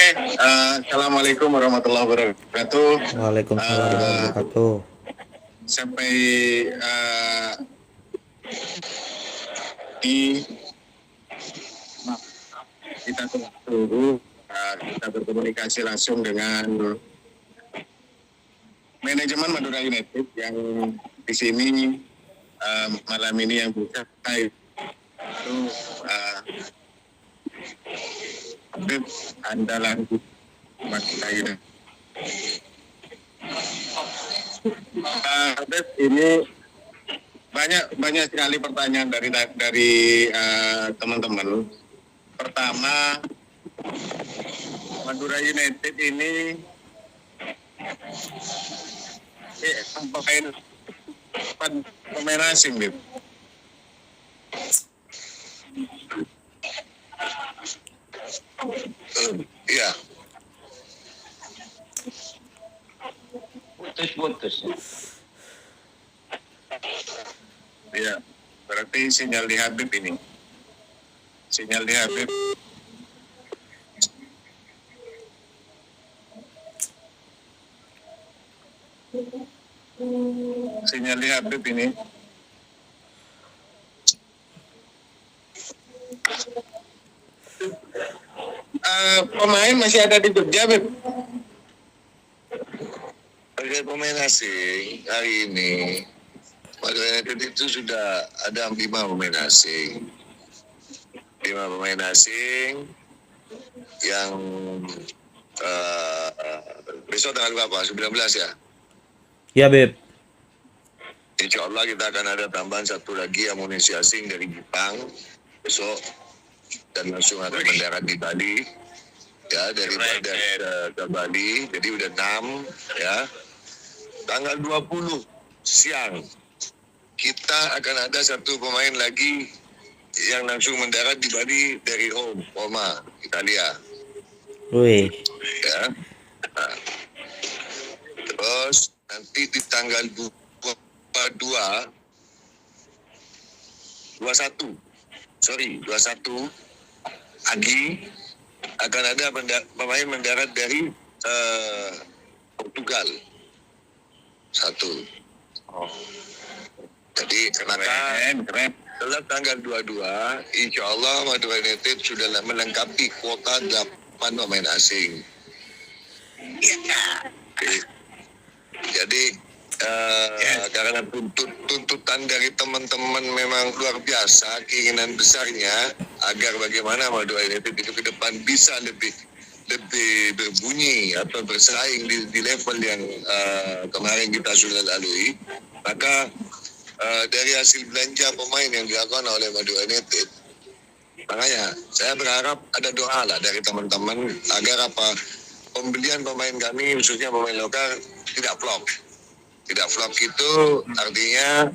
Assalamualaikum warahmatullahi wabarakatuh. Waalaikumsalam warahmatullahi Uh, wabarakatuh. sampai di kita tunggu, kita berkomunikasi langsung dengan manajemen Madura United yang di sini malam ini yang bisa itu update andalan Madura United. Ini banyak sekali pertanyaan dari teman-teman. Pertama, Madura United ini pemain asing, Bib. Iya. Putus. Iya, berarti sinyal di Habib ini. Sinyal di Habib. Sinyal di Habib ini. Pemain masih ada di Jogja, Bib. Terkait pemain asing hari ini, Madura United itu sudah ada 5 pemain asing. 5 pemain asing yang besok tanggal berapa? 19 ya? Ya, Beb. Insya Allah kita akan ada tambahan satu lagi amunisi asing dari Jepang besok dan langsung akan mendarat di Bali. Ya, dari Bandar ke Bali, jadi udah 6 ya. Tanggal 20 siang kita akan ada satu pemain lagi yang langsung mendarat di Bali dari Roma, Italia. Wih. Ya. Nah, terus nanti di tanggal 21 Agi akan ada pemain mendarat dari Portugal. 1. Jadi Keren. setelah tanggal 22, insya Allah Madura United sudah melengkapi kuota 8 pemain asing. Jadi karena tuntutan dari teman-teman memang luar biasa, keinginan besarnya agar bagaimana Madura United itu ke depan bisa lebih berbunyi atau bersaing di level yang kemarin kita sudah lalui, maka dari hasil belanja pemain yang dilakukan oleh Madura United, makanya saya berharap ada doa lah dari teman-teman agar pembelian pemain kami khususnya pemain lokal tidak flop. Tidak flop itu artinya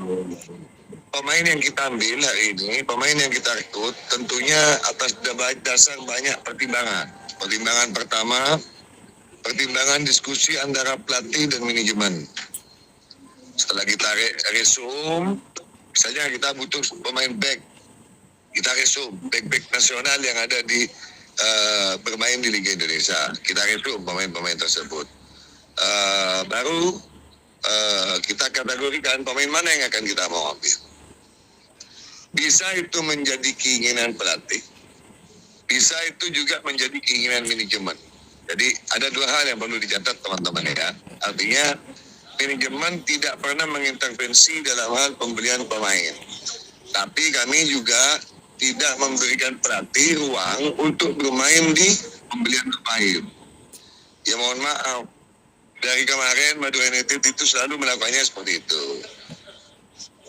pemain yang kita ambil hari ini, pemain yang kita rekrut tentunya atas dasar banyak pertimbangan. Pertimbangan pertama, pertimbangan diskusi antara pelatih dan manajemen. Setelah kita resum, misalnya kita butuh pemain back, kita resum back nasional yang ada di bermain di Liga Indonesia. Kita resum pemain-pemain tersebut. Baru kita kategorikan pemain mana yang akan kita mau ambil. Bisa itu menjadi keinginan pelatih, bisa itu juga menjadi keinginan manajemen. Jadi ada 2 hal yang perlu dicatat teman-teman ya. Artinya manajemen tidak pernah mengintervensi dalam hal pembelian pemain. Tapi kami juga tidak memberikan pelatih ruang untuk bermain di pembelian pemain. Ya mohon maaf, dari kemarin Madura United itu selalu melakukannya seperti itu.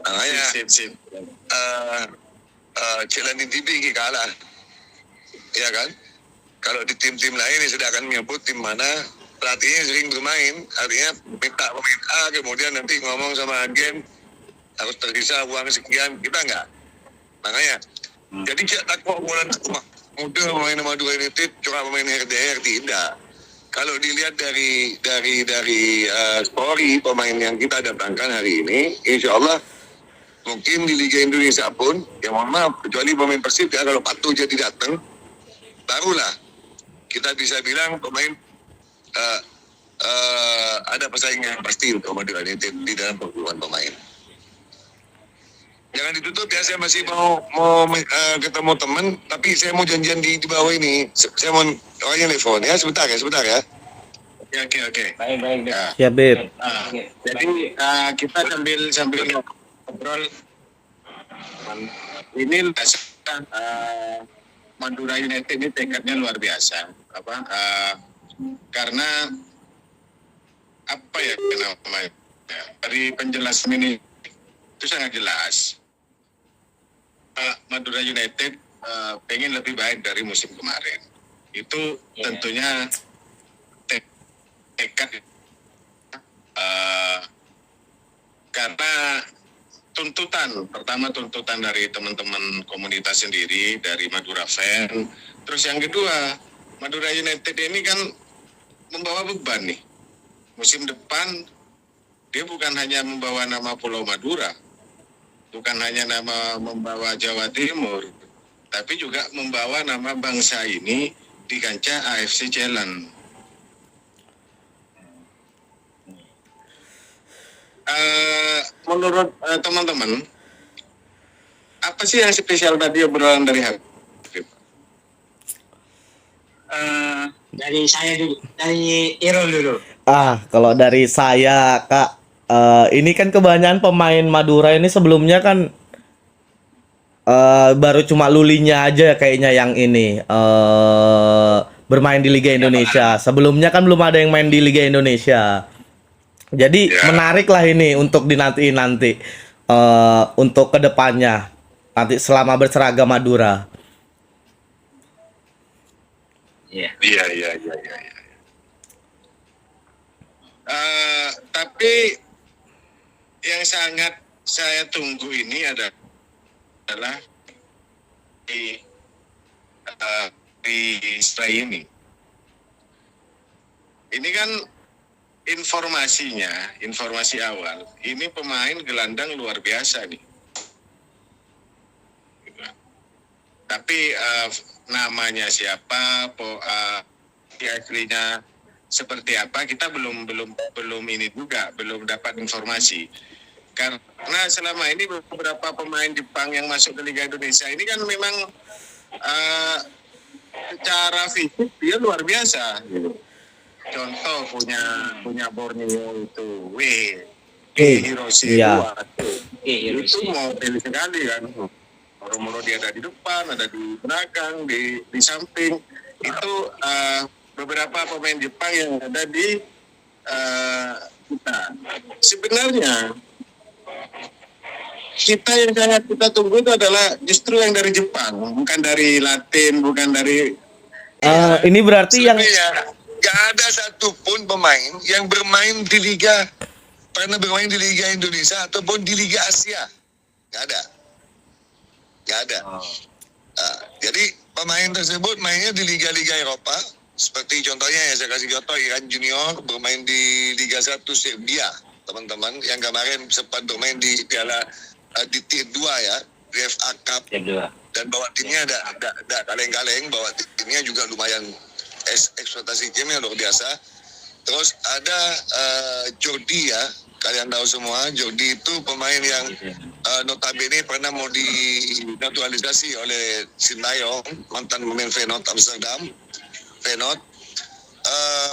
Makanya Celani TV kalah, ya kan? Kalau di tim-tim lain ya sudah akan menyebut tim mana pelatihnya sering bermain, artinya minta pemain A, kemudian nanti ngomong sama agen harus tersisa uang sekian, kita enggak. Makanya, jadi tak kok bulan muda pemain Madura United cuma pemain RDR, tidak. Kalau dilihat dari story pemain yang kita datangkan hari ini, insya Allah mungkin di Liga Indonesia pun, ya mohon maaf, kecuali pemain Persib ya, kalau Patu jadi datang, barulah kita bisa bilang pemain ada persaingan pasti untuk Madura United di dalam perguruan pemain. Jangan ditutup ya, saya masih mau ketemu teman, tapi saya mau janjian di bawah ini. Saya mau orangnya telepon ya, sebentar ya. Oke. Baik. Ya. Ya, Beb. Jadi kita sambil ngobrol. Ini Madura United ini tekadnya luar biasa. Karena apa ya namanya? Dari penjelasan ini itu sangat jelas. Madura United pengen lebih baik dari musim kemarin. Itu tentunya tekad karena tuntutan dari teman-teman komunitas sendiri, dari Madura fan. Terus yang kedua, Madura United ini kan membawa beban nih. Musim depan dia bukan hanya membawa nama Pulau Madura, bukan hanya nama membawa Jawa Timur, tapi juga membawa nama bangsa ini di kancah AFC Challenge. Menurut teman-teman, apa sih yang spesial tadi obrolan dari Habib? Dari saya dulu, dari Irul dulu. Kalau dari saya, Kak, ini kan kebanyakan pemain Madura ini sebelumnya kan baru cuma Lulinya aja kayaknya yang ini bermain di Liga Indonesia. Sebelumnya kan belum ada yang main di Liga Indonesia. Jadi menarik lah ini untuk dinantiin nanti untuk kedepannya nanti selama berseragam Madura. Iya. Tapi yang sangat saya tunggu ini adalah di setelah ini. Ini kan informasi awal. Ini pemain gelandang luar biasa nih. Tapi namanya siapa, aslinya seperti apa, kita belum ini juga, belum dapat informasi. Karena selama ini beberapa pemain Jepang yang masuk ke Liga Indonesia ini kan memang secara fisik dia luar biasa. Contoh punya Borneo itu, Hiroshi itu mobil sekali kan. Moro-moro dia ada di depan, ada di belakang, di samping. Itu beberapa pemain Jepang yang ada di kita. Sebenarnya kita yang sangat kita tunggu itu adalah justru yang dari Jepang, bukan dari Latin, bukan dari Ini berarti yang gak ada satupun pemain yang pernah bermain di Liga Indonesia ataupun di Liga Asia. Gak ada. Jadi pemain tersebut mainnya di liga-liga Eropa, seperti contohnya yang saya kasih contoh, Iran Junior bermain di Liga 1 Serbia, teman-teman, yang kemarin sempat bermain di Piala di Tier 2 ya, di FA Cup. Dan bawa timnya ada kaleng-kaleng, bawa timnya juga lumayan ekspektasi timnya luar biasa. Terus ada Jordi ya, kalian tahu semua, Jordi itu pemain yang notabene pernah mau dinaturalisasi oleh Sintayong, mantan pemain Feyenoord Amsterdam,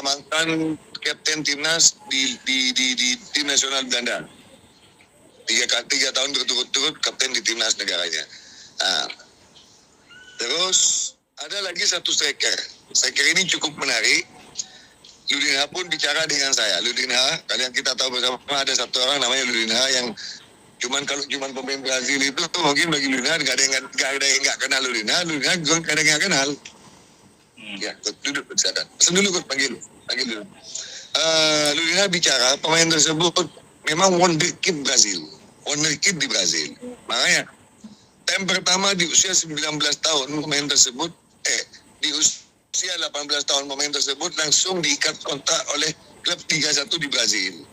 mantan kapten timnas di tim nasional Belanda. 3 tahun berturut-turut kapten di timnas negaranya. Terus ada lagi satu striker ini cukup menarik. Ludinha pun bicara dengan saya. Ludinha, kalian kita tahu bersama ada satu orang namanya Ludinha yang cuman pemain Brazil itu mungkin bagi Ludinha nggak ada yang nggak kenal Ludinha juga nggak ada yang nggak kenal. Ya, duduk bersadar. Pesan dulu, panggil dulu. Ludinha bicara pemain tersebut memang wonderkid di Brazil. Makanya time pertama di usia 19 tahun pemain tersebut di usia 18 tahun pemain tersebut langsung diikat kontrak oleh klub Liga 1 di Brazil.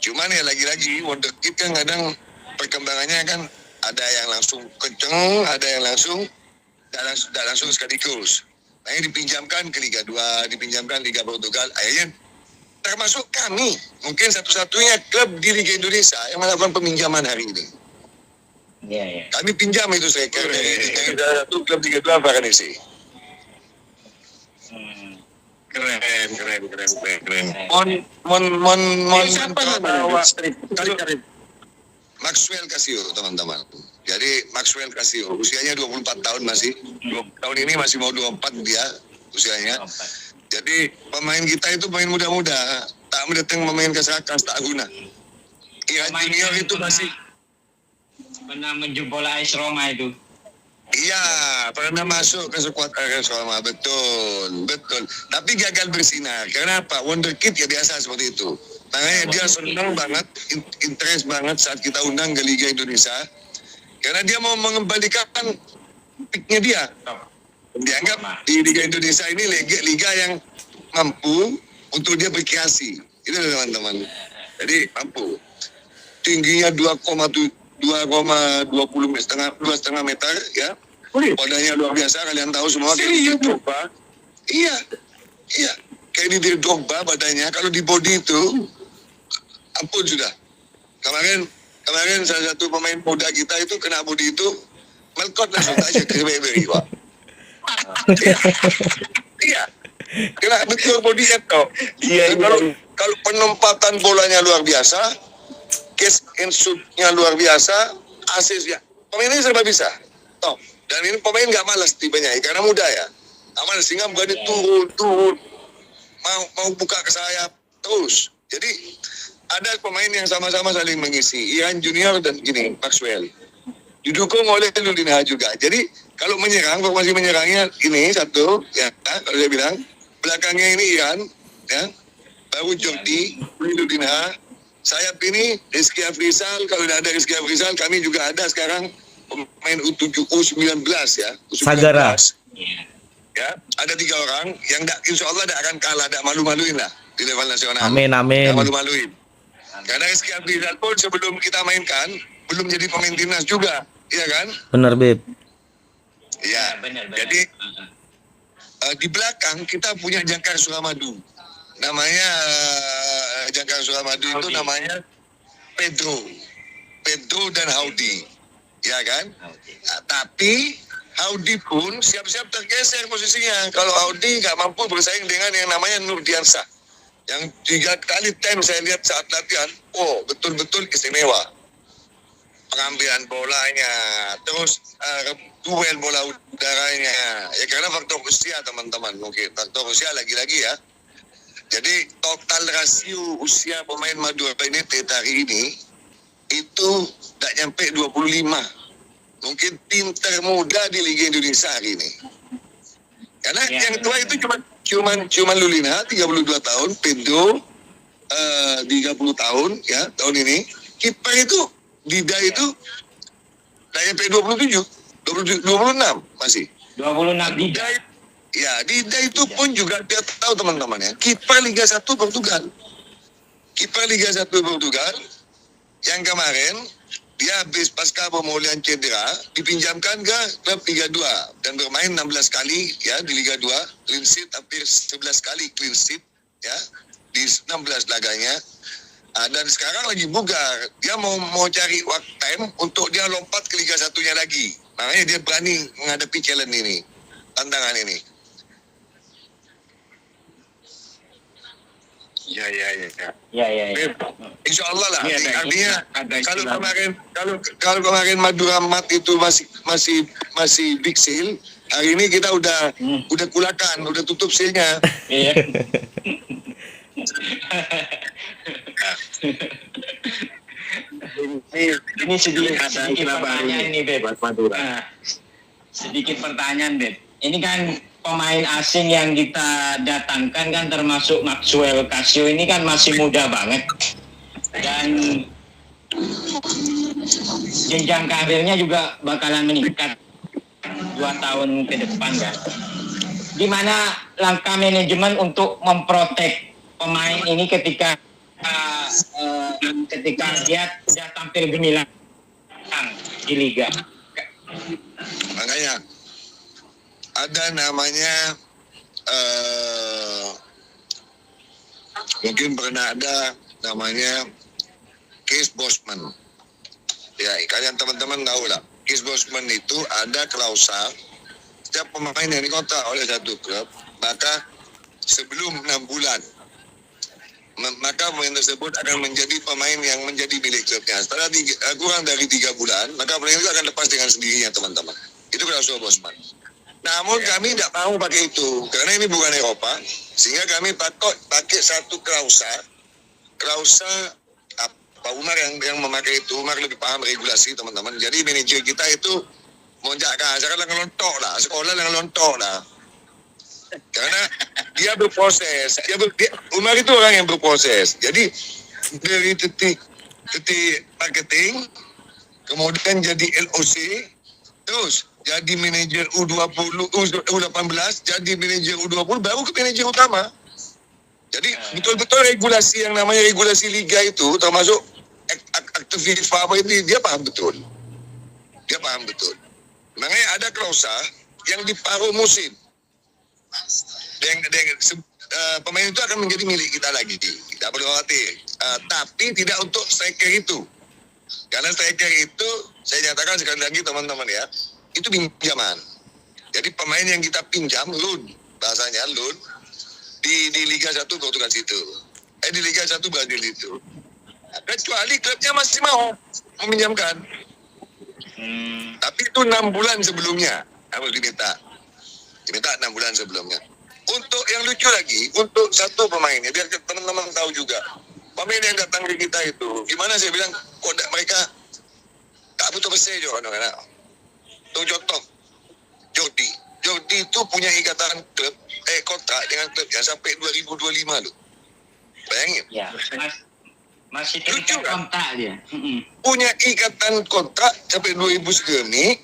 Cuman ya lagi-lagi wonderkid kan kadang perkembangannya kan ada yang langsung kenceng, ada yang langsung tidak langsung sekaligus. Makanya dipinjamkan ke Liga 2, dipinjamkan Liga Portugal. Akhirnya termasuk kami, mungkin satu-satunya klub di Liga Indonesia yang melakukan peminjaman hari ini. Iya, iya. Kami pinjam itu striker dari satu klub Liga 2 Varanasi. Keren. Siapa namanya? Maxwell Casio, teman-teman. Jadi Maxwell Casio, usianya 24 tahun masih. Tahun ini masih mau 24 dia usianya. Jadi pemain kita itu pemain muda-muda, tak mendatang pemain kesakas, tak guna. Iran Junior itu masih Pernah menjebol AS Roma itu. iya, pernah masuk ke skuad RS Roma, betul. Tapi gagal bersinar. Kenapa? Wonderkid ya biasa seperti itu. Makanya dia senang banget, interest banget saat kita undang ke Liga Indonesia. Karena dia mau mengembalikan peaknya dia. Dianggap di Liga Indonesia ini liga yang mampu untuk dia berkreasi. Itu teman-teman. Jadi mampu. Tingginya 2,20 meter ya. Badannya luar biasa, kalian tahu semua. Kayak Drogba. Iya. Kayak di Drogba badannya, kalau di body itu ampun sudah. Kemarin salah satu pemain muda kita itu kena body itu melkot langsung aja ke beri Pak. Iya. Kena betul body itu. Iya. Kalau penempatan bolanya luar biasa, case and shoot-nya luar biasa, asisnya. Pemain ini serba bisa. Top. Dan ini pemain nggak malas tipenya, karena muda ya. Aman sehingga berani turun. Mau buka ke sayap terus. Jadi ada pemain yang sama-sama saling mengisi. Ian Junior dan gini, Maxwell. Didukung oleh Lulina juga. Jadi kalau menyerang, formasi menyerangnya ini satu, ya kalau saya bilang. Belakangnya ini Ian, ya. Baru Jordi, Lulina. Sayap ini Rizky Afrizal. Kalau tidak ada Rizky Afrizal, kami juga ada sekarang pemain U7, U19 ya. U19. Sagara. Ya, ada 3 orang yang insya Allah tidak akan kalah, tidak malu-maluin lah di level nasional. Amin. Tidak malu-maluin. Karena Rizky Afrizal pun sebelum kita mainkan belum jadi pemain timnas juga, iya kan? Bener, Beb. Iya. Benar. Jadi di belakang kita punya Jangkar Suramadu. Namanya Jangkar Suramadu itu namanya Pedro dan Haudi, ya kan? Nah, tapi Haudi pun siap-siap tergeser posisinya. Kalau Haudi nggak mampu bersaing dengan yang namanya Nurdiansyah, yang 3 kali time saya lihat saat latihan, betul-betul istimewa. Pengambilan bolanya, terus duel bola udaranya, ya karena faktor usia teman-teman, mungkin faktor usia lagi-lagi ya. Jadi total rasio usia pemain Madura United hari ini itu tidak nyampe 25. Mungkin tim termuda di Liga Indonesia hari ini. Karena yang tua itu cuma Lulina 32 tahun, Pedro 30 tahun ya tahun ini. Kiper itu Dida itu tidak nyampe 26 masih. 26 Dida. Ya, Dida itu pun juga dia tahu teman-teman ya. Kiper Liga 1 Portugal. Kiper Liga 1 Portugal yang kemarin dia habis pasca pemulihan cedera dipinjamkan ke klub Liga 2 dan bermain 16 kali ya di Liga 2, clean sheet hampir 11 kali clean sheet ya di 16 laganya. Dan sekarang lagi bugar, dia mau cari waktu time untuk dia lompat ke Liga 1-nya lagi. Makanya dia berani menghadapi challenge ini, tantangan ini. Ya. Insya Allah lah. Ini Artinya ada kalau kemarin Madura Mat itu masih big sale, hari ini kita udah kulakan, udah tutup sale-nya. Iya. Ini sedikit pertanyaan nih, Beb. Sedikit pertanyaan, Beb. Ini kan pemain asing yang kita datangkan kan termasuk Maxwell Casio ini kan masih muda banget. Dan jenjang karirnya juga bakalan meningkat 2 tahun ke depan kan. Gimana langkah manajemen untuk memprotek pemain ini ketika dia sudah tampil gemilang di liga? Makanya ada namanya mungkin pernah ada namanya case Bosman. Ya, kalian teman-teman tahu lah. Case Bosman itu ada klausa setiap pemain yang dikontrak oleh satu klub, maka sebelum 6 bulan maka pemain tersebut akan menjadi pemain yang menjadi milik klubnya. Setelah kurang dari 3 bulan, maka pemain itu akan lepas dengan sendirinya, teman-teman. Itu klausul Bosman. Namun kami tidak mau pakai itu, karena ini bukan Eropa, sehingga kami pakai satu klausa Pak Umar yang memakai itu. Umar lebih paham regulasi, teman-teman. Jadi manajer kita itu monjak sekarang ngelontok lah, sekolah ngelontok lah. Karena dia berproses, Umar itu orang yang berproses. Jadi dari titik marketing, kemudian jadi LOC, terus jadi manajer U20, U18, jadi manajer U20, baru ke manajer utama. Jadi betul-betul regulasi yang namanya regulasi liga itu, termasuk akte FIFA apa itu, dia paham betul. Makanya ada klausa yang di paruh musim. Pemain itu akan menjadi milik kita lagi, tidak perlu khawatir. Tapi tidak untuk striker itu, karena striker itu saya nyatakan sekali lagi, teman-teman ya, itu pinjaman. Jadi pemain yang kita pinjam loan, bahasanya loan di Liga 1 Portugal itu, di Liga 1 Brazil itu, kecuali klubnya masih mau meminjamkan. Tapi itu 6 bulan sebelumnya harus diminta 6 bulan sebelumnya. Untuk yang lucu lagi, untuk satu pemainnya, biar teman-teman tahu juga, pemain yang datang ke kita itu, gimana saya bilang, kok mereka tak butuh bersih juga kan? Tuh contoh, Jordi itu punya ikatan klub, kontrak dengan klubnya sampai 2025 loh. Bayangin. Ya, masih terikat kontrak dia. Punya ikatan kontrak sampai 2000 segini,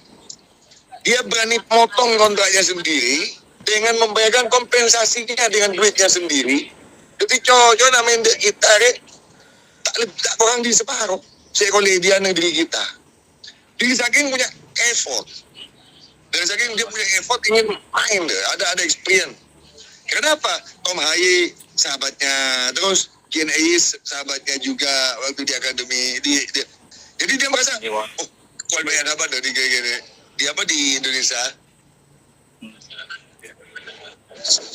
dia berani potong kontraknya sendiri dengan membayarkan kompensasinya dengan duitnya sendiri. Jadi cocok namanya kita tak kurang di separuh sekolah dia negeri kita. Jadi saking punya effort, dan saking dia punya effort ingin main, ada experience. Kenapa? Tom Haye sahabatnya, terus Kian Ais sahabatnya juga waktu di akademi. Jadi dia merasa, oh, kok banyak dapat dari gini. Di apa di Indonesia?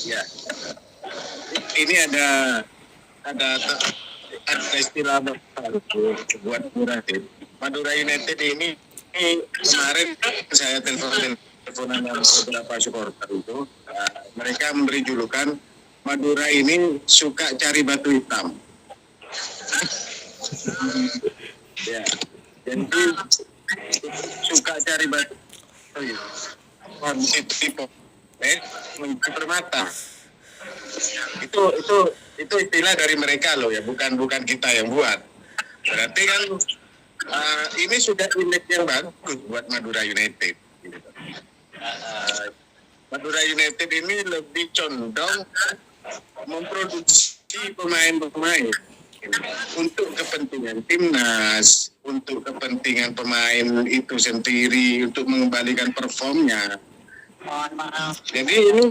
Ya, ini ada istilah buat Madura United ini kemarin saya teleponan dengan beberapa supporter itu, mereka memberi julukan Madura ini suka cari batu hitam. Ya, jadi suka cari batu. Tipe permata. Itu istilah dari mereka loh ya, bukan kita yang buat. Berarti kan ini sudah image yang bagus buat Madura United. Madura United ini lebih condong memproduksi pemain-pemain untuk kepentingan timnas, untuk kepentingan pemain itu sendiri, untuk mengembalikan performnya. Jadi ini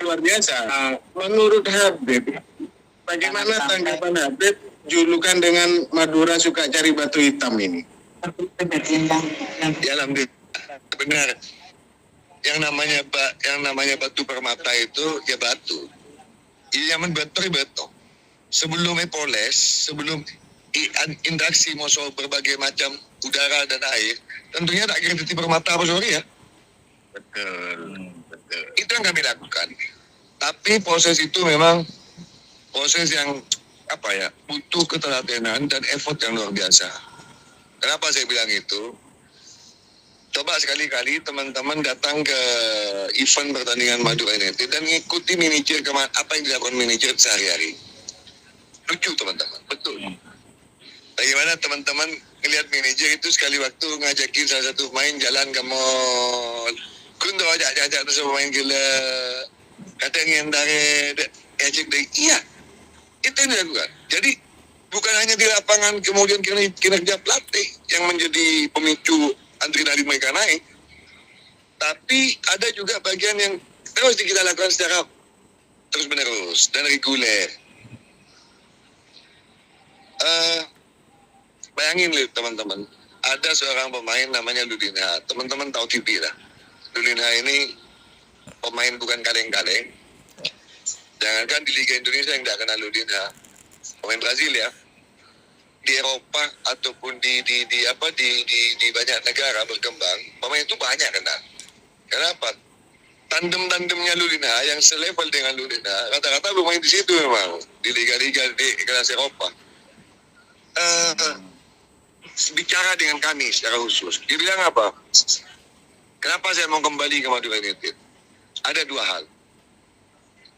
luar biasa. Menurut Habib, bagaimana tanggapan Habib julukan dengan Madura suka cari batu hitam ini? Ya, alhamdulillah benar. Yang namanya batu permata itu ya batu. Ini nyaman beton. Sebelum poles, sebelum interaksi musuh berbagai macam udara dan air, tentunya tak kira titik permata apa sorry ya. Betul. Itu yang kami lakukan. Tapi proses itu memang proses yang butuh ketelatenan dan effort yang luar biasa. Kenapa saya bilang itu? Coba sekali-kali teman-teman datang ke event pertandingan Madura United dan ngikuti manajer apa yang dilakukan manajer sehari-hari. Lucu teman-teman, betul. Bagaimana teman-teman ngelihat manajer itu sekali waktu ngajakin salah satu pemain jalan ke mall, kundo ajak terus pemain gila, kata ngendare, ajak deh, iya, itu yang dilakukan. Jadi bukan hanya di lapangan kemudian kinerja pelatih yang menjadi pemicu adrenalin mereka naik, Tapi ada juga bagian yang terus kita lakukan secara terus menerus dan reguler. Bayangin lihat teman-teman, ada seorang pemain namanya Ludinha. Teman-teman tahu TV lah. Ludinha ini pemain bukan kaleng-kaleng. Jangankan di Liga Indonesia yang tidak kenal Ludinha, pemain Brazil ya. Di Eropa ataupun di banyak negara berkembang, pemain itu banyak kenal. Kenapa? Tandem-tandemnya Ludinha yang selevel dengan Ludinha rata-rata bermain di situ memang di liga-liga di kelas Eropa. Bicara dengan kami secara khusus, dia bilang apa? Kenapa saya mau kembali ke Madura United? Ada dua hal.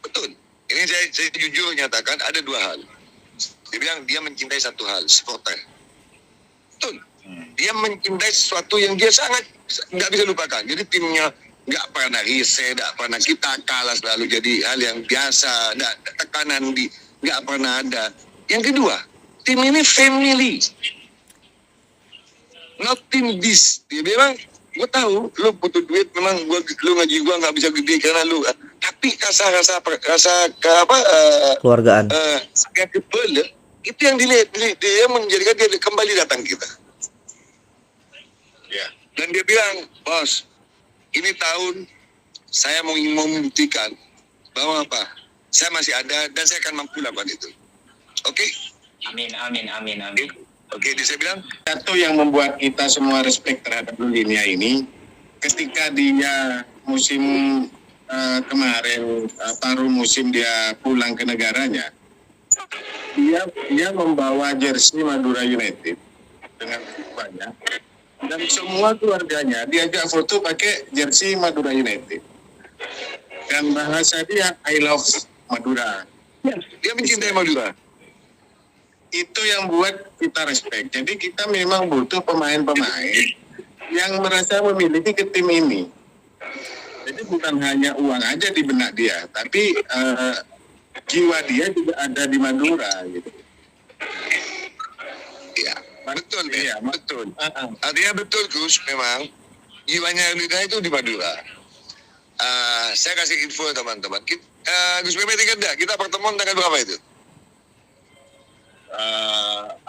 Betul. Ini saya jujur nyatakan ada dua hal. Dia bilang dia mencintai satu hal, supporter. Betul. Dia mencintai sesuatu yang dia sangat nggak bisa lupakan. Jadi timnya nggak pernah riset, nggak pernah kita kalah selalu jadi hal yang biasa, tekanan nggak pernah ada. Yang kedua, tim ini family. Not team this. Dia bilang, gue tahu lu butuh duit, memang lu ngaji gue nggak bisa gede karena lu. Tapi Keluargaan. kebel itu yang dilihat, dia menjadikan dia kembali datang kita. Ya. Dan dia bilang, bos, ini tahun saya mau membuktikan bahwa apa? Saya masih ada dan saya akan mampu lakukan itu. Oke? Amin. Oke, dia saya bilang, Satu yang membuat kita semua respect terhadap Ludinha ini, ketika dia musim kemarin, paruh musim dia pulang ke negaranya, dia membawa jersey Madura United dengan banyak, dan semua keluarganya diajak foto pakai jersey Madura United. Dan bahasa dia, I love Madura. dia mencintai Madura. Itu yang buat kita respect. Jadi kita memang butuh pemain-pemain yang merasa memiliki ke tim ini. Jadi bukan hanya uang aja di benak dia, tapi jiwa dia juga ada di Madura gitu. Iya, betul ya, Iya, betul. Artinya betul Gus, memang jiwanya Ludinha itu di Madura. Saya kasih info teman-teman. Gus Meme ingat enggak? Kita pertemuan tanggal berapa itu?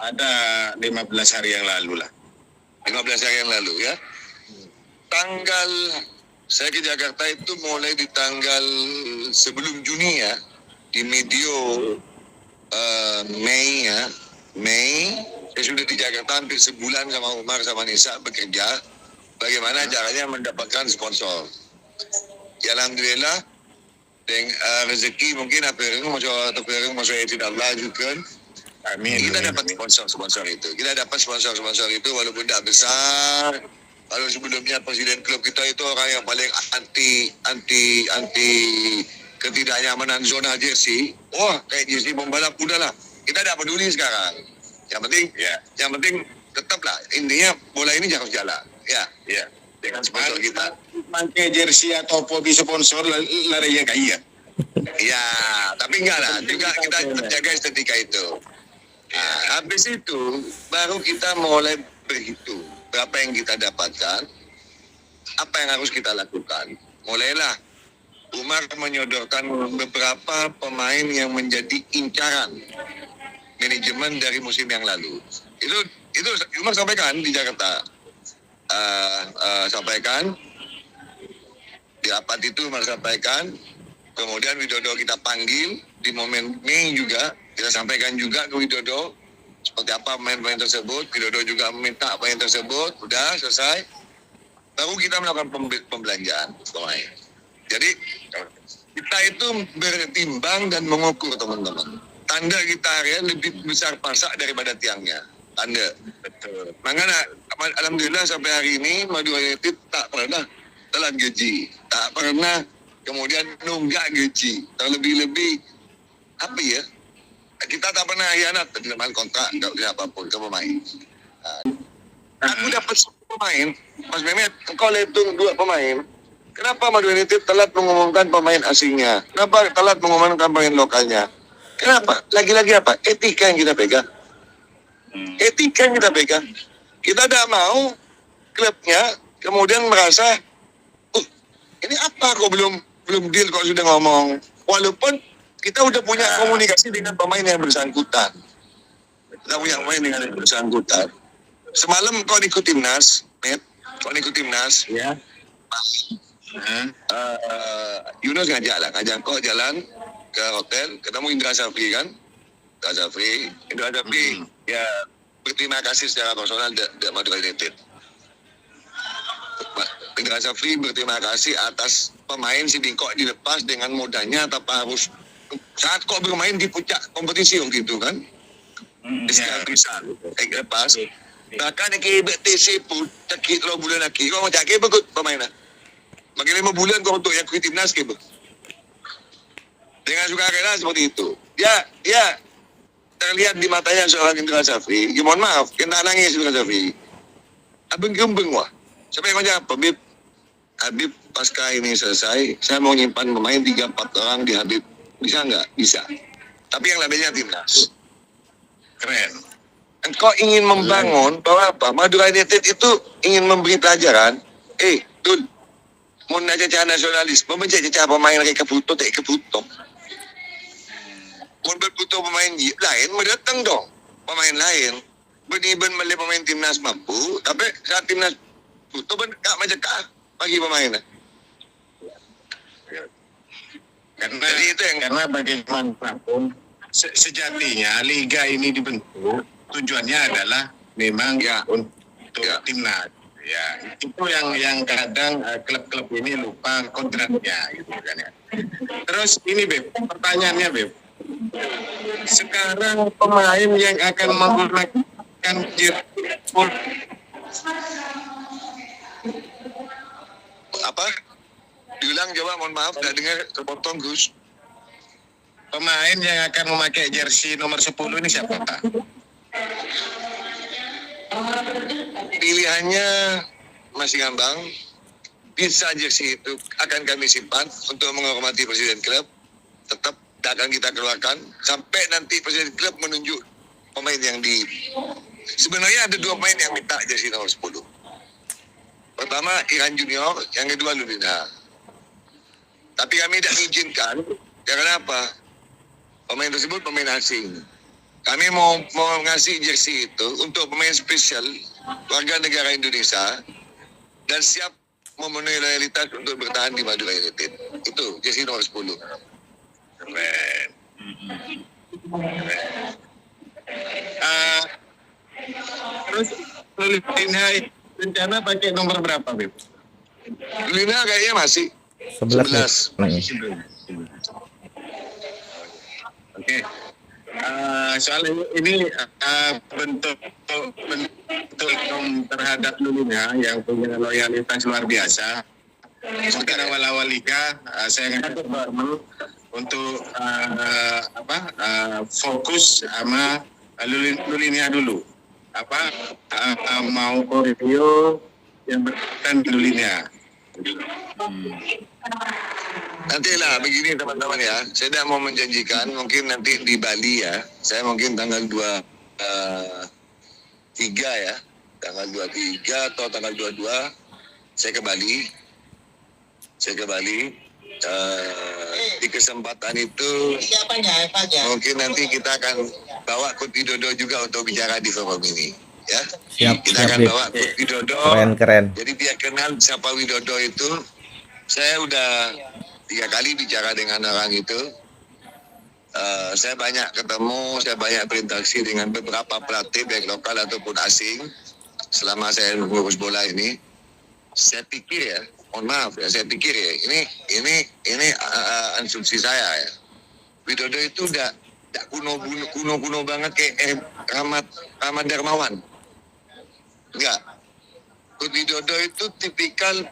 Ada 15 hari yang lalu lah. 15 hari yang lalu ya. Saya ke Jakarta itu mulai di tanggal sebelum Juni ya. Di medio Mei ya. Mei, saya sudah di Jakarta hampir sebulan sama Umar sama Nisa bekerja. Bagaimana caranya mendapatkan sponsor. Ya Alhamdulillah, rezeki mungkin apa yang masuk tidak Allah juga. Amin. Kita dapat sponsor itu. Kita dapat sponsor itu walaupun tidak besar. Kalau sebelumnya presiden klub kita itu orang yang paling anti ketidaknyamanan zona jersey. Wah, kayak jersey pembalap udahlah. Kita tidak peduli sekarang. Yang penting tetaplah intinya bola ini harus jalan. Ya. Dengan sponsor kita. Pakai jersey atau popi sponsor larinya kaya. Ya, tapi enggak lah. Juga kita jaga estetika itu. Nah, habis itu baru kita mulai berhitung berapa yang kita dapatkan, apa yang harus kita lakukan. Mulailah Umar menyodorkan beberapa pemain yang menjadi incaran manajemen dari musim yang lalu. Itu Umar sampaikan di Jakarta. Sampaikan di rapat itu Umar sampaikan. Kemudian Widodo kita panggil di momen Mei juga. Kita sampaikan juga ke Widodo seperti apa pemain-pemain tersebut. Widodo juga meminta pemain tersebut. Udah selesai. Baru kita melakukan pembelanjaan pemain. Jadi kita itu bertimbang dan mengukur teman-teman. Tanda kita ya lebih besar pasak daripada tiangnya. Tanda. Betul. Makanya alhamdulillah sampai hari ini Madura United tak pernah telat gaji. Tak pernah kemudian nunggak gaji. Terlebih-lebih apa ya? Kita tak pernah hianat dalam kontrak atau apapun ke pemain. Aku dapat 10 pemain, Mas Mehmet, kau hitung 2 pemain. Kenapa Madura United telat mengumumkan pemain asingnya? Kenapa telat mengumumkan pemain lokalnya? Kenapa? Lagi-lagi apa? Etika yang kita pegang. Etika yang kita pegang. Kita tidak mau klubnya kemudian merasa, Ini apa kok belum deal kok sudah ngomong. Walaupun kita udah punya komunikasi dengan pemain yang bersangkutan. Kita punya pemain dengan yang bersangkutan. Semalam kau ikut timnas, Met. Kau ikut timnas. Ya. Yunus ngajak kau jalan ke hotel, ketemu Indra Safri kan. Indra Safri ya berterima kasih secara personal dari Madura United. Indra Safri berterima kasih atas pemain si Bingkok dilepas dengan modalnya tanpa harus saat kok bermain di puncak kompetisi waktu itu kan. Sekarang bisa lepas. Bahkan yang BTC pun cakit 2 bulan lagi. Kau mau cakit begut pemainnya. Makin 5 bulan kau untuk yang kuit timnas ke. Dengan sukarela seperti itu. Dia terlihat di matanya seorang Indra Safri. Ya, mohon maaf, kena nangis Indra Safri. Abang gembeng wah. Sampai kau jawab, Habib pasca ini selesai, saya mau nyimpan pemain 3-4 orang di Habib. Bisa nggak? Bisa. Tapi yang lainnya timnas. Keren. Engkau ingin membangun bahwa apa? Madura United itu ingin memberi pelajaran. Dul, mau nak cacah nasionalis, membenci cacah pemain mereka kebutuh, tak kebutuh. Mau berbutuh pemain lain, mendatang dong pemain lain. Beniban melihat pemain timnas mampu, tapi saat timnas butuh tak macam bagi pemainnya. Karena bagaimanapun sejatinya liga ini dibentuk tujuannya adalah memang untuk timnas. Ya, itu yang kadang klub-klub ini lupa kontraknya gitu kan ya. Terus ini Beb, pertanyaannya Beb. Sekarang pemain yang akan menggunakan jersey Apa? Diulang coba, mohon maaf, tidak dengar, terpotong Gus. pemain yang akan memakai jersey nomor 10 ini siapa Pak? Pilihannya masih ngambang. Bisa jersey itu akan kami simpan untuk menghormati presiden klub. Tetap akan kita keluarkan sampai nanti presiden klub menunjuk pemain yang di. Sebenarnya ada 2 pemain yang minta jersey nomor 10. Pertama Iran Junior, yang kedua Lulina. Tapi kami tidak mengizinkan. Karena apa? Pemain tersebut pemain asing. Kami mau ngasih jersey itu untuk pemain spesial warga negara Indonesia dan siap memenuhi loyalitas untuk bertahan di Madura United. Itu jersey nomor 10. Keren. Terus Lulina rencana pakai nomor berapa Beb? Lulina kayaknya masih 11. 11. Oke. Soal ini bentuk terhadap Lulina yang punya loyalitas luar biasa. Mungkin awal-awal liga saya ngajak untuk fokus sama Lulina dulu. Mau review yang berkaitan Lulina. Nantilah begini teman-teman ya. Saya tidak mau menjanjikan mungkin nanti di Bali ya. Saya mungkin tanggal 23 ya. Tanggal 23 atau tanggal 22 saya ke Bali. Di kesempatan itu mungkin nanti kita akan bawa Kut Widodo juga untuk bicara di forum ini ya. Kita akan bawa Kut Widodo. Keren. Jadi biar kenal siapa Widodo itu. Saya udah 3 kali bicara dengan orang itu. Saya banyak ketemu, saya banyak berinteraksi dengan beberapa pelatih baik lokal ataupun asing selama saya mengurus bola ini. Saya pikir ya, mohon maaf ya, saya pikir ya, ini asumsi saya ya. Widodo itu udah kuno banget kayak Rahmat Darmawan. Enggak. Widodo itu tipikal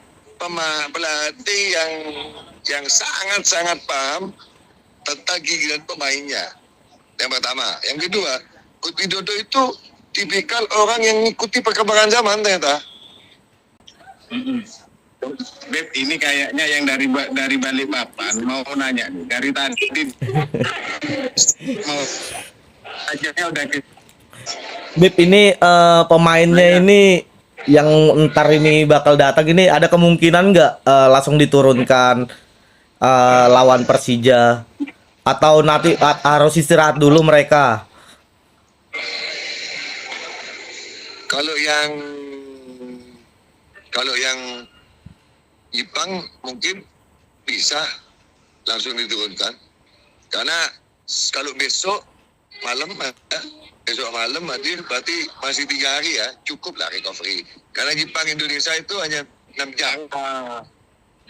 pelatih yang sangat paham tentang gigilan pemainnya. Yang pertama. Yang kedua, Kut Widodo itu tipikal orang yang ngikuti perkembangan zaman ternyata. Beb, ini kayaknya yang dari Balikpapan mau nanya nih, dari tadi mau akhirnya udah ke Bib, ini pemainnya ini yang ntar ini bakal datang ini ada kemungkinan nggak langsung diturunkan lawan Persija atau nanti harus istirahat dulu mereka? Kalau yang kalau yang Jepang mungkin bisa langsung diturunkan karena kalau besok malam besok malam hadir berarti masih 3 hari ya, cukup lah recovery karena Jepang Indonesia itu hanya 6 jam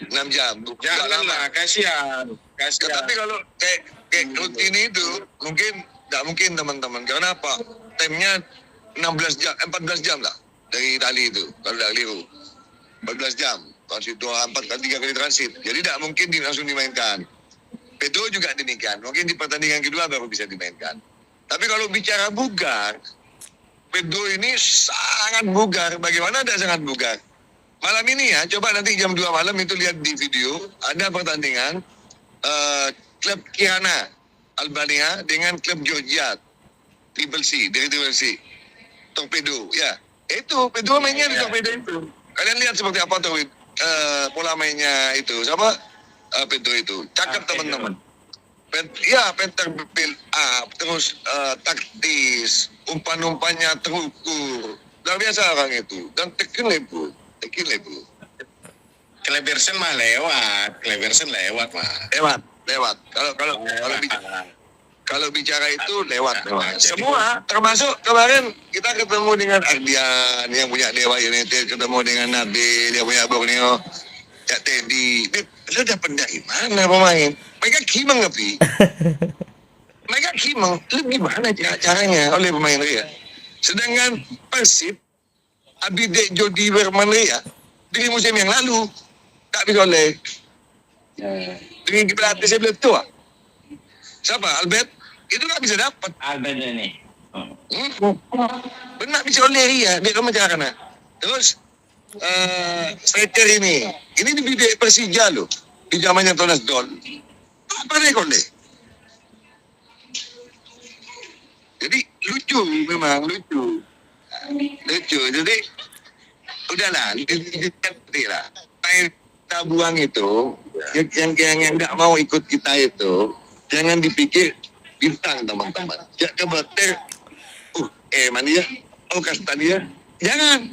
6 jam nggak Janganlah, lama. kasihan. Tapi kalau kayak rutin itu mungkin nggak mungkin teman-teman karena apa, timnya 16 jam 14 jam lah dari Itali itu kalau dari Liru 14 jam transit 4 kali 3 kali transit, jadi tidak mungkin langsung dimainkan. Pedro juga demikian, mungkin di pertandingan kedua baru bisa dimainkan. Tapi kalau bicara bugar, Pedro ini sangat bugar. Bagaimana ada sangat bugar? Malam ini ya, coba nanti jam 2 malam itu lihat di video, ada pertandingan klub Kirana Albania dengan klub Georgia Triple C, dari Triple C Torpedo, ya itu Pedro mainnya di Torpedo itu. Kalian lihat seperti apa tuh pola mainnya itu sama Pedro itu, cakep teman-teman. Peter build up, terus taktis, umpan-umpannya terukur, luar biasa orang itu, dan tekin lebu. Klebersen mah lewat mah. Lewat. Kalau bicara itu lewat. Semua, termasuk kemarin kita ketemu dengan Ardian yang punya Dewa United, ketemu dengan Nabil yang punya Borneo, ya Teddy. Lu dapat dari mana pemain? Mereka kimeng tapi. Mereka kimeng. Lu gimana caranya oleh pemain Ria? Sedangkan Persib, Abide Jody Berman Ria, dari musim yang lalu tak bisa oleh. Dengan pelatih sebelah tua. Siapa? Albert? Itu nggak bisa dapat. Albert ini. Benar bisa oleh Ria. Dia kan macam mana? Terus striker ini di Persija loh. Di zamannya Thomas Doll. Apa dia oleh? Jadi lucu memang lucu. Jadi udahlah, lah. Kita buang itu, yang nggak mau ikut kita itu, jangan dipikir bintang teman-teman. Ya coba mania, Kastania, jangan.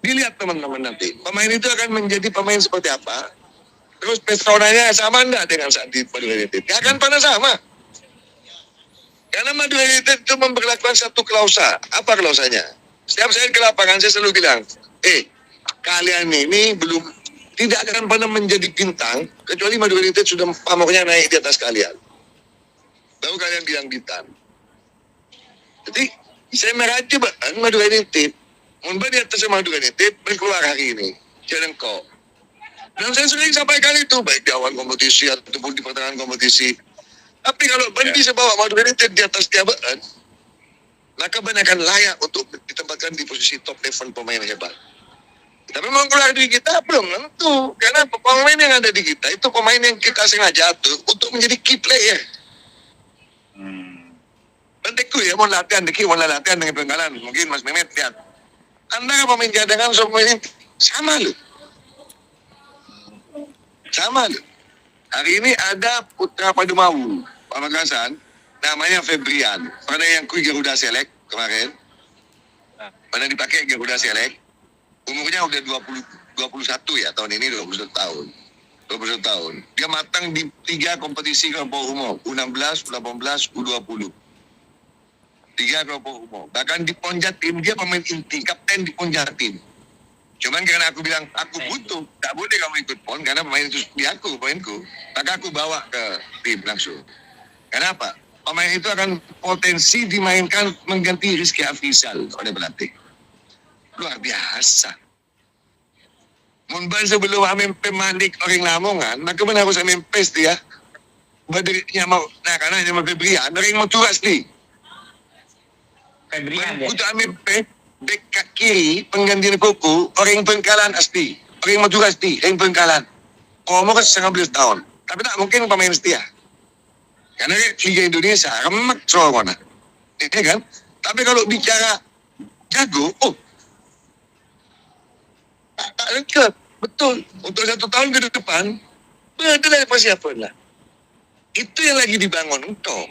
Dilihat teman-teman nanti, pemain itu akan menjadi pemain seperti apa. Terus pesonanya sama enggak dengan saat di Madura United? Gak akan pernah sama. Karena Madura United itu memperlakukan satu klausa. Apa klausanya? Setiap saya ke lapangan saya selalu bilang, kalian ini tidak akan pernah menjadi bintang kecuali Madura United sudah pamornya naik di atas kalian. Baru kalian bilang bintang. Jadi saya meraja Madura United, di atas Madura United berkeluar hari ini. Jangan kok. Dan saya sering sampaikan itu baik di awal kompetisi ataupun di pertengahan kompetisi. Tapi kalau bisa bawa Madura United di atas jabatan, maka kebanyakan layak untuk ditempatkan di posisi top level pemain hebat. Tapi memang keluar dari kita belum tentu, karena pemain yang ada di kita itu pemain yang kita sengaja atur untuk menjadi key player. Pentingku ya, mau latihan dengan Bengkalan, mungkin Mas Mehmet lihat. Antara pemain cadangan sama pemain sama loh. Hari ini ada Putra Padumawu, Pamekasan, namanya Febrian. Pernah yang Garuda Select kemarin. Pernah dipakai Garuda Select. Umurnya udah 21 ya, tahun ini 21 tahun. 21 tahun. Dia matang di 3 kompetisi kelompok umum, U16, U18, U20. 3 kelompok umum. Bahkan di Ponjatim, dia pemain inti, kapten di Ponjatim. Cuman karena aku bilang, aku butuh, tak boleh kamu ikut PON, karena pemain itu di aku, pemainku. Maka aku bawa ke tim langsung. Kenapa? Pemain itu akan potensi dimainkan mengganti Rizky Afrizal oleh pelatih. Luar biasa. Munban sebelum Amempe Malik orang Lamongan, maka mana harus Amempe dia. Badirnya mau, karena dia mau Febrian, orang mau turas nih. Febrian ya. Untuk Amempe, bek kiri, pengganti Koko, orang Bengkalan asli. Orang mau turas nih, orang Bengkalan. Umur 19 tahun. Tapi tak mungkin pemain setia. Karena Liga Indonesia, remak soal mana. Ini kan? Tapi kalau bicara jago, tak lengkap. Betul. Untuk 1 tahun ke depan, adalah persiapan lah. Itu yang lagi dibangun engkau.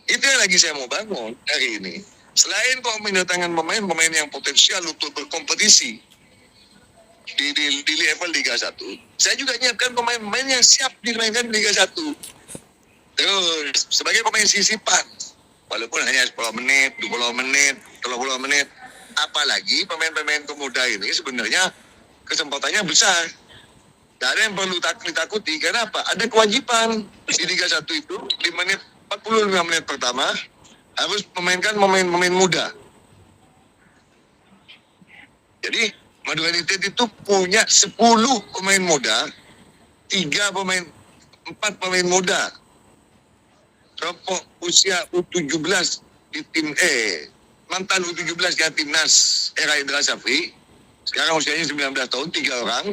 Itu yang lagi saya mau bangun hari ini. Selain kau mendatangkan pemain yang potensial untuk berkompetisi di level Liga 1, saya juga menyiapkan pemain-pemain yang siap dimainkan di Liga 1. Terus, sebagai pemain sisipan, walaupun hanya 10 menit, 20 menit, 30 menit, apalagi pemain-pemain pemuda ini sebenarnya kesempatannya besar. Tidak ada yang perlu ditakuti. Kenapa? Ada kewajiban di Liga 1 itu 45 menit pertama harus memainkan pemain muda. Jadi Madura United itu punya 10 pemain muda, 4 pemain muda. Kelompok usia U17 di tim mantan U17 di timnas era Indra Safri. Sekarang usianya 19 tahun, 3 orang.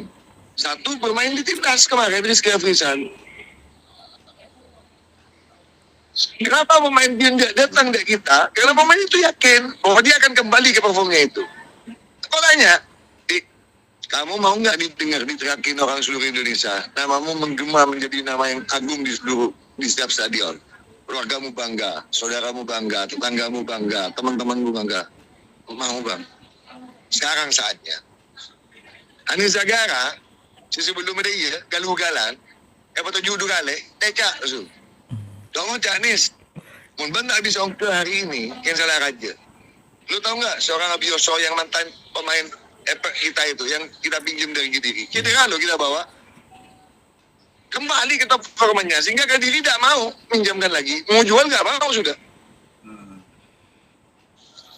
1 bermain di timnas kemarin, Rizky Afrizal. Kenapa pemain dia tidak datang dari kita? Karena pemain itu yakin bahwa dia akan kembali ke performnya itu. Kau tanya, kamu mau nggak didengar, diterakin orang seluruh Indonesia? Namamu menggema menjadi nama yang agung di setiap stadion. Keluargamu bangga, saudaramu bangga, tetanggamu bangga, teman-temanmu bangga. Mau bang? Sekarang saatnya. Anis Zagara, sebelum dia galugalan, apa tujuh kali, teka langsung. Kamu cak Anis, mun benar bisa ongkir hari ini, yang salah raja. Lu tahu nggak seorang Abioso yang mantan pemain kita itu, yang kita pinjam dari Kediri. Cedera lo kita bawa. Kembali ke top performanya, sehingga Kediri tidak mau minjamkan lagi. Mau jual nggak mau sudah.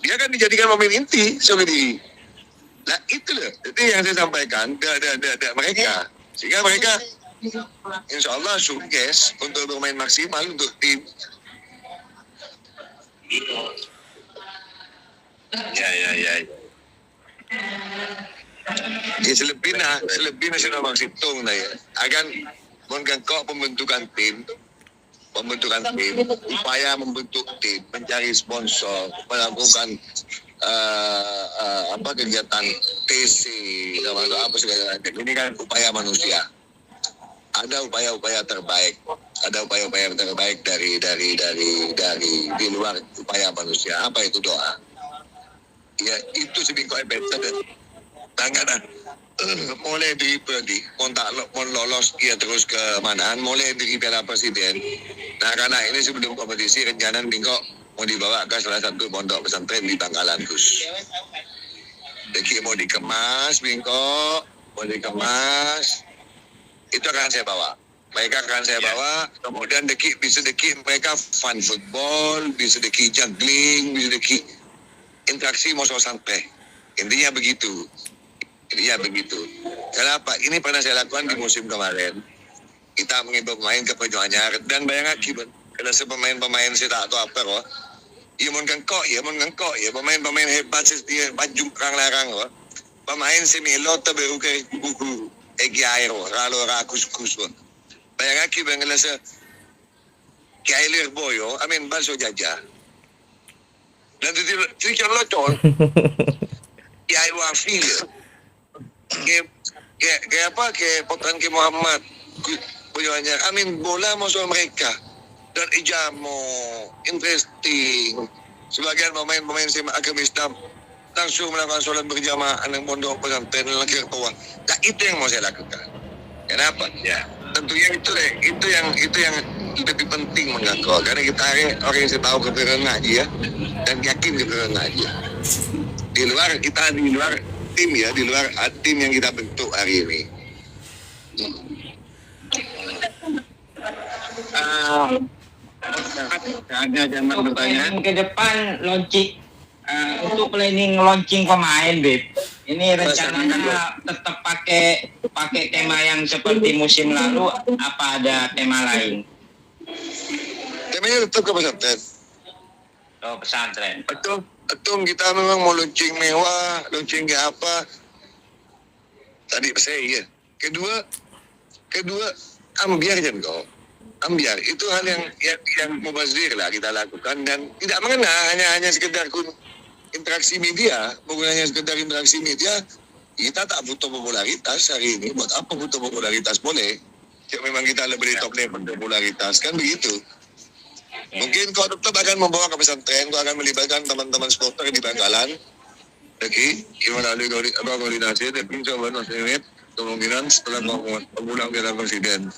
Dia kan dijadikan pemain inti sama Kediri. Nah itu loh, itu yang saya sampaikan ke mereka. Sehingga mereka insya Allah sukses untuk bermain maksimal untuk tim. Ya. Ya selebihnya sudah maksud tung lah ya. Akan mengangkok pembentukan tim, upaya membentuk tim, mencari sponsor, melakukan kegiatan TC, apa segala macam. Ini kan upaya manusia. Ada upaya-upaya terbaik, dari di luar upaya manusia. Apa itu doa? Ya itu sebingko ebetan. Tangan mulai dari pergi, mau lolos dia terus ke manaan, mulai dari Piala Presiden. Nah karena ini sebelum kompetisi rencana bingko mau dibawa ke salah satu pondok pesantren di Bangkalan Gus. Jadi mau dikemas bingko, itu akan saya bawa. Mereka akan saya bawa, kemudian bisa mereka fun football, bisa juggling, bisa interaksi mau santai. Intinya begitu. Kenapa? Ini pernah saya lakukan di musim kemarin. Kita mengimbau pemain ke perjuangannya dan bayang akibat. Kalau pemain-pemain saya tak tahu apa kok. Ia mau ngengkok, pemain-pemain hebat dia baju larang kok. Pemain semelo terbaru ke buku Egi Aero, ralo rakus-kus kok. Bayang akibat kalau Kailir Boyo, balso jajah. Dan itu locol. Ya wafil. Kayak Potran ke Muhammad Boyonya. Bola masuk mereka. Dan ijamo interesting. Sebagian pemain simak agama Islam langsung melakukan sholat berjamaah dengan pondok pesantren lagi ke bawah. Nah itu yang mau saya lakukan. Kenapa? Ya tentunya itu yang lebih penting mengaku. Karena kita orang yang saya tahu kebenaran ngaji ya dan yakin kebenaran ngaji. Di luar tim yang kita bentuk hari ini. Ada zaman pertanyaan ke depan untuk launching pemain, Beb. Ini rencananya tetap pakai tema yang seperti musim lalu, apa ada tema lain? Temanya tetap ke pesantren. Oh, pesantren. Betul, kita memang mau launching mewah, launching ke apa? Tadi saya iya. Kedua ambiar jangan kau. Ambiar itu hal yang mubazir lah kita lakukan dan tidak mengena hanya sekedar interaksi media, penggunanya sekedar interaksi media, kita tak butuh popularitas hari ini. Buat apa butuh popularitas? Boleh. Ya, memang kita lebih top level popularitas, kan begitu. Mungkin kau tetap akan membawa ke pesantren, kau akan melibatkan teman-teman supporter di Bangkalan. Oke, gimana koordinasi, tapi coba nanti kemungkinan setelah kau pulang Piala Presiden.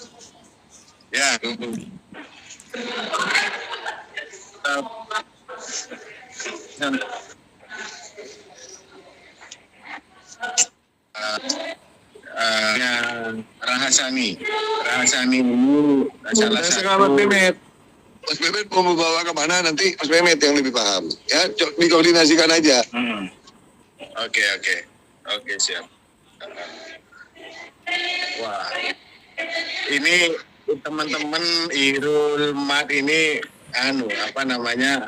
Ya, Rahasani ini salah satu. Mas Mehmet mau membawa ke mana nanti Mas Mehmet yang lebih paham. Ya, dikoordinasikan aja. Oke, siap. Wah, ini teman-teman Irul Mat ini apa namanya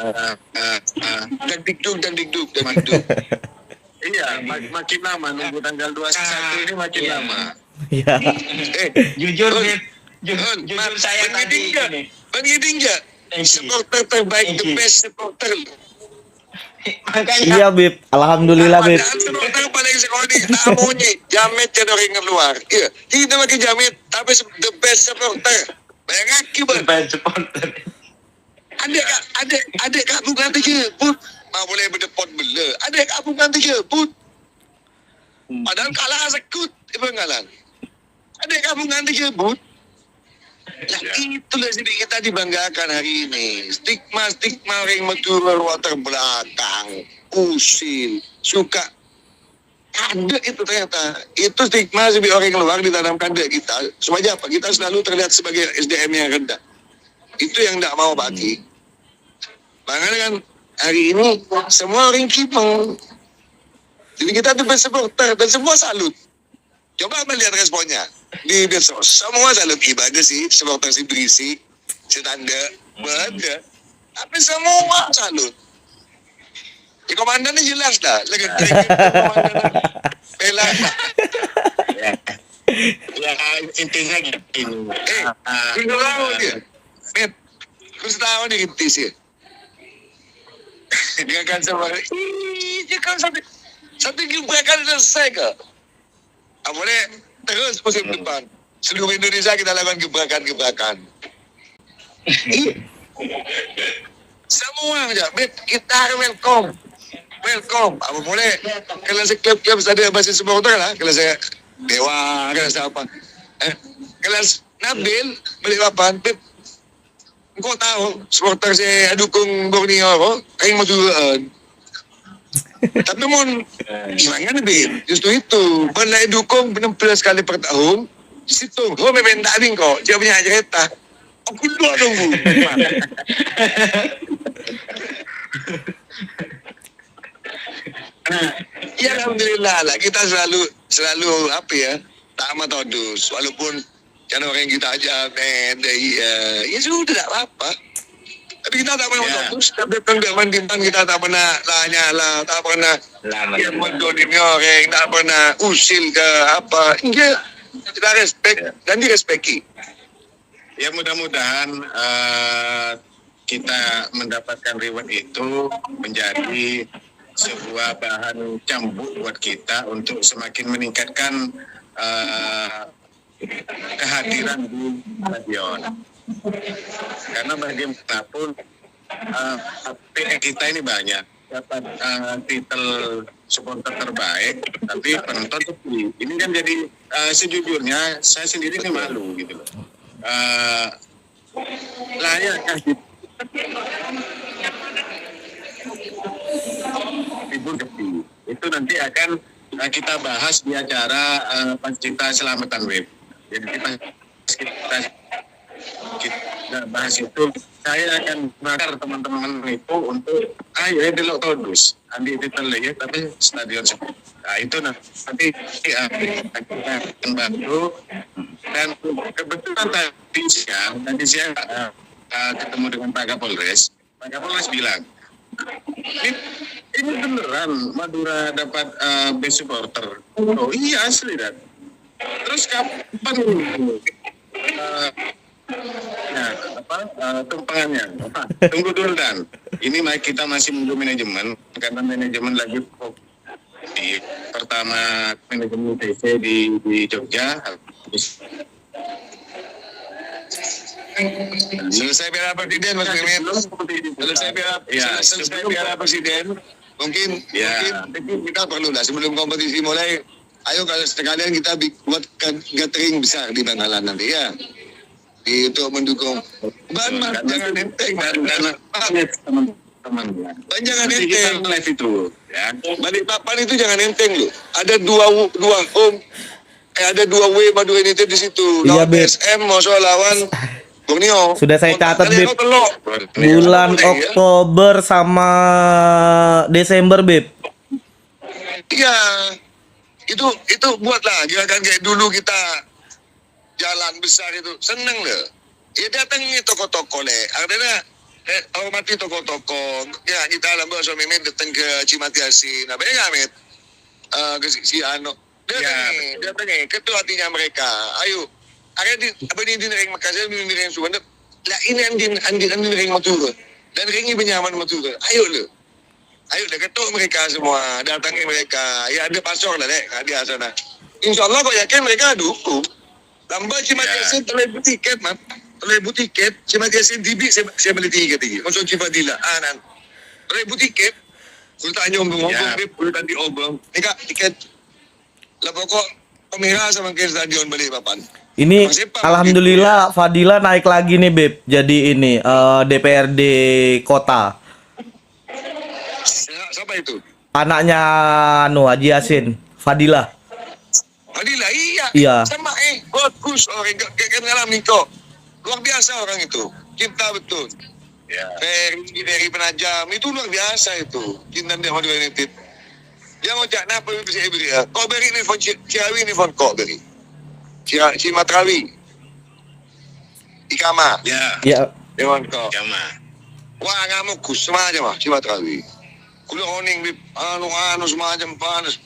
Dan dikduk. iya makin lama nunggu tanggal 21 ini makin lama. Iya. Jujur, Hul, Beb. Jujur Mat, saya tadi ini. Bang supporter terbaik, the best supporter. Makanya Iya, Bib. Alhamdulillah, Bib. Padahal supporter paling sekali tamunya Jamet jadi orang keluar. Iya, kita pakai Jamet, tapi the best supporter. Bayangkan kibat. supaya supporter. Adik kak bukan terjemput. Boleh berdepot bela. Adik kak bukan terjemput. Padahal kalah sekut di Bangkalan. Adik kak bukan terjemput. Lah itulah sedikit kita dibanggakan hari ini. Stigma yang menturun water belakang. Usil. Suka. Ada itu ternyata. Itu stigma sebagai orang luar ditanamkan di kita. Supaya apa? Kita selalu terlihat sebagai SDM yang rendah. Itu yang tidak mau bagi. Makanya kan hari ini semua orang kipeng. Jadi kita tuh supporter dan semua salut. Coba melihat responnya di medsos. Semua salut ibadah sih, supporter si berisik, si tanda, ada. Tapi semua salut. Di komandannya jelas dah. Komandan bela. Ya intinya gini. Kau tahu dia. Met, kau tahu nih gitu sih. Dia kan sama, dia kan satu gebrakan selesai ke? Boleh terus musim depan. Seluruh Indonesia kita lakukan gebrakan. Semua aja, Bet, kita welcome. Apa boleh? Kalau saya klub ada basis supporter lah. Kalau saya Dewa, kalau saya apa? Kalau Nabil beli papan, Bet. Kau tahu, supporter saya dukung Borneo ko, kayong matulaan. Tapi mon, gimana Bim? Justru itu, balai dukung 16 kali per tahun, situ, may benta din ko, siya punya cerita. Aku dulu dong, Bu. Ya alhamdulillah lah, kita selalu apa ya, tak amat todus, walaupun kan orang kita aja ya sudah tak apa. Tapi kita tak pernah todus, tapi pengalaman kita tak pernah nyala, tak pernah yang mendolimi orang, tak pernah usil ke apa. Enggak, kita respect dan direspeki. Ya mudah-mudahan kita mendapatkan reward itu menjadi sebuah bahan cambuk buat kita untuk semakin meningkatkan kehadiran di stadion. Karena bagaimanapun PN kita ini banyak dapat titel supporter terbaik, tapi penonton sepi. Ini kan jadi sejujurnya saya sendiri ini malu gitu loh. Layakkah libur sepi? Itu nanti akan kita bahas di acara Pencinta Selamatan Web. Jadi kita bahas itu, saya akan bakar teman-teman itu untuk ayo delok todus andi titel ya, tapi stadion sepi. Nah itu nanti kita akan bantu. Dan kebetulan tadi siang ketemu dengan Pak Kapolres. Pak Kapolres bilang, ini beneran Madura dapat best supporter. Oh iya asli dan. Terus kapan tumpangannya? Tunggu dulu dan. ini kita masih menunggu manajemen karena manajemen lagi di pertama manajemen TC di Jogja habis Selesai Piala Presiden Mas Mimin. Selesai Piala Presiden. Mungkin kita perlu lah sebelum kompetisi mulai. Ayo kalau sekalian kita buat gathering besar di Bangkalan nanti ya. Untuk mendukung. Jangan enteng teman-teman. Jangan enteng. Live itu ya. Balikpapan itu jangan enteng loh. Ada dua home. Ada 2 W Madura United di situ. Iya, Lawan Beb. PSM mau lawan Borneo. Sudah saya catat, Beb. Iya, Bulan Oktober sama Desember, Beb. Iya. Itu buatlah gerakan kayak dulu kita jalan besar itu. Seneng loh. Ya datang nih toko-toko le. Artinya hormati toko-toko. Ya kita lambat suami Mimin datang ke Cimati Asin. Apa ya Mit? Ke si Ano. Datang nih. Ketua hatinya mereka. Ayo. Apa ini ring Makassar, ini ring Sumatera. Lah ini andi ring Madura. Dan ring ini Benyamin Madura. Ayo lo. Ayo dah ketuk mereka semua. Datangi mereka. Ya ada pasor lah dek. Di sana. InsyaAllah kau yakin mereka dukung. Lambat Cimati Asin terlebu tiket man. Terlebu tiket. Cimati Asin DB saya beli tiket lagi. Masuk Cifadila. Nan. Terlebu tiket. Kau tanya ngomong-ngomong. Kau tadi obong. Ni kak tiket. Lah pokok pemirsa sama ke stadion Balikpapan. Ini alhamdulillah Fadila naik lagi nih, Beb. Jadi ini DPRD kota. Siapa itu? Anaknya Haji Yasin, Fadila. Fadila, iya. Iya. Sama bagus orang kayak ngalami kok. Luar biasa orang itu. Cinta betul. Ya. Dari penajam itu luar biasa itu. Cinta dia Madura United. Dia mau cak napa bisa beri ya. Kau beri ni phone Ciawi ni phone kau beri. Cimatrawi. Ikama. Ya. Dewan kau. Jama. Wah ngamuk kus semacam mah Cimatrawi. Kulo oning anu semacam panas.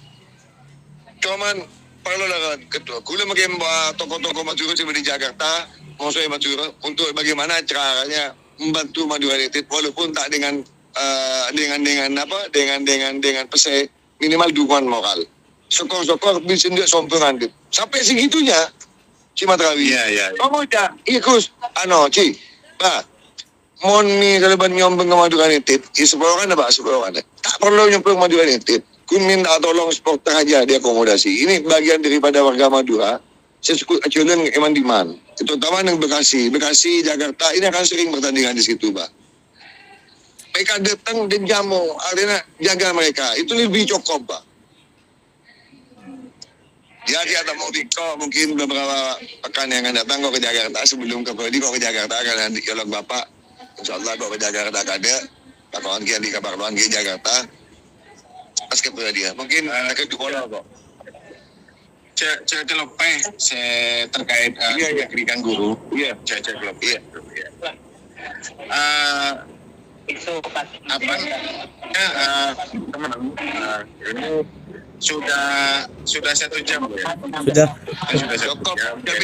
Cuman perlu lah ketua. Kulo mengemba toko-toko Madura di Jakarta, mau saya Madura untuk bagaimana caranya membantu Madura United walaupun tak dengan pesai minimal dukungan moral. Sokor-sokor bisa dia sompengan dit. Sampai segitunya Cimatrawi. Iya. Kamu dah ikut Ci. Bah. Moni kalau nyombong ke Madura United, sebuah apa sebuah tak perlu nyombong Madura United. Kun minta tolong supporter aja diakomodasi. Ini bagian daripada warga Madura. Sesukut aculan Eman Diman. Terutama yang Bekasi, Jakarta ini akan sering pertandingan di situ, Pak. Mereka datang dan jamu, artinya jaga mereka. Itu lebih cukup, Pak. Ya kita mau mungkin beberapa pekan yang akan datang kau ke Jakarta sebelum ke Prodi kau ke Jakarta akan nanti dialog Bapak. InsyaAllah kau ke Jakarta ada kawan kita di kabar luan ke Jakarta pas ke Prodi mungkin akan dipola kok. Cek lepai saya terkait pendidikan guru. Iya, cek lepai. Itu pasti teman ini sudah 1 jam ya. Sudah. Sudah Cukup. Tapi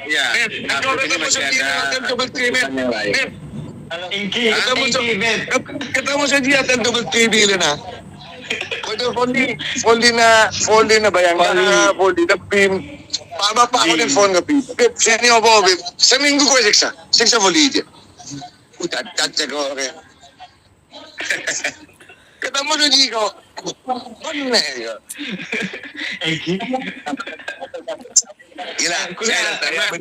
ya. Ini masih ada ketemu saja dan double TV na. Kau folding na bayangkan folding na pin. Bapak ako din phone ka pin. Sini ako beb. Seminggu ko siksa folding aja. Udah ko okay. Ketemu saja kau. Mana ya? Gila, saya datang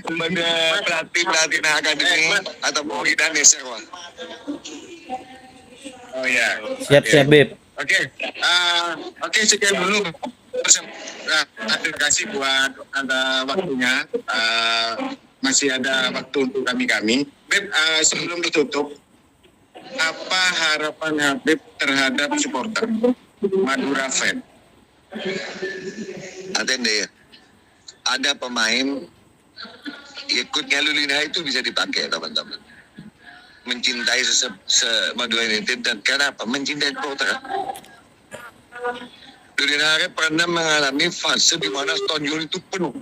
benda pelatih akademi atau Bogi dan Neserwa. Oh ya. Siap, Beb. Oke, sekian dulu. Terima kasih buat Anda waktunya. Masih ada waktu untuk kami. Beb, sebelum ditutup, apa harapan Habib terhadap supporter Madura fan? Atende ya. Ada pemain ikut nyalulina itu bisa dipakai teman-teman. Mencintai Madura United dan kenapa? Mencintai supporter. Durinare pernah mengalami fase di mana stadion itu penuh.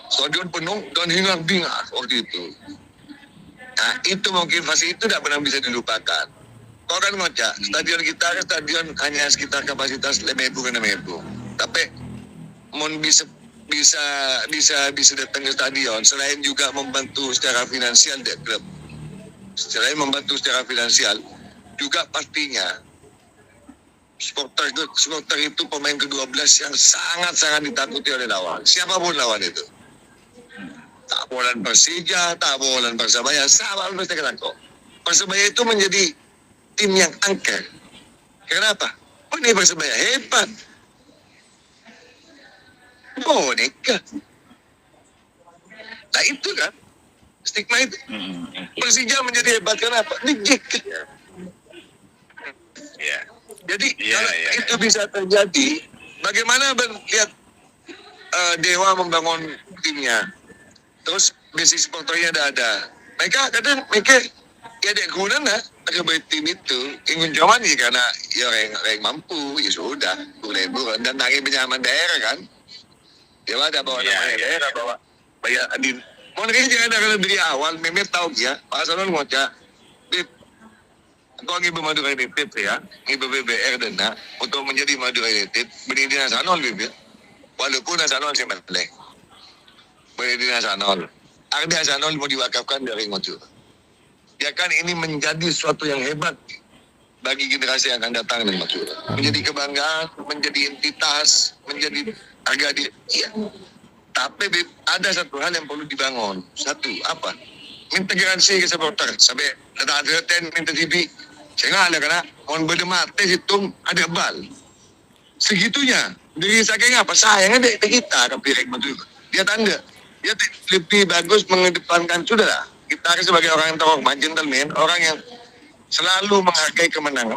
Stadion penuh dan hingar-bingar waktu itu. Nah, itu mungkin fase itu tidak pernah bisa dilupakan. Kau kan ngocak, stadion kita kan stadion hanya sekitar kapasitas 5.000 Tapi mau bisa datang ke stadion selain juga membantu secara finansial dek klub. Selain membantu secara finansial, juga pastinya supporter itu pemain ke-12 yang sangat-sangat ditakuti oleh lawan. Siapapun lawan itu. Tak bolan Persija, tak bolan Persebaya, sama pasti kena kok. Persebaya itu menjadi tim yang angker. Kenapa? Oh, ini Persebaya hebat. Boneka. Nah itu kan stigma itu. Persija menjadi hebat kenapa? Dijek. Ya. Jadi Iya, kalau iya, itu bisa terjadi, bagaimana lihat Dewa membangun timnya, terus basic supporternya ada. Mereka kadang mikir ya dek guna lah ada tim itu ingin cuman ya karena ya orang mampu ya sudah boleh dan lagi penyaman daerah kan. Dewa ada bawa nama daerah bawa bayar adin. Mau jangan ada kalau dari awal Mehmet tahu ya Pak Sanon ngocak. Kau ngibu Madura United ya, ngibu BBR dana untuk menjadi Madura United berdiri nasional bibir, walaupun nasional sih melek, berdiri nasional. Arti nasional mau diwakafkan dari Madura. Ya kan ini menjadi suatu yang hebat bagi generasi yang akan datang dari Madura. Menjadi kebanggaan, menjadi entitas, menjadi harga diri. Iya. Tapi Bib, ada satu hal yang perlu dibangun. Satu apa? Integrasi ke supporter sampai ada minta TV. Saya ada kena on berdemate situ ada bal. Segitunya. Dari saking apa? Sayang ada kita kapirek betul. Dia tanda. Dia lebih bagus mengedepankan sudah. Kita sebagai orang yang terhormat, gentleman, orang yang selalu menghargai kemenangan,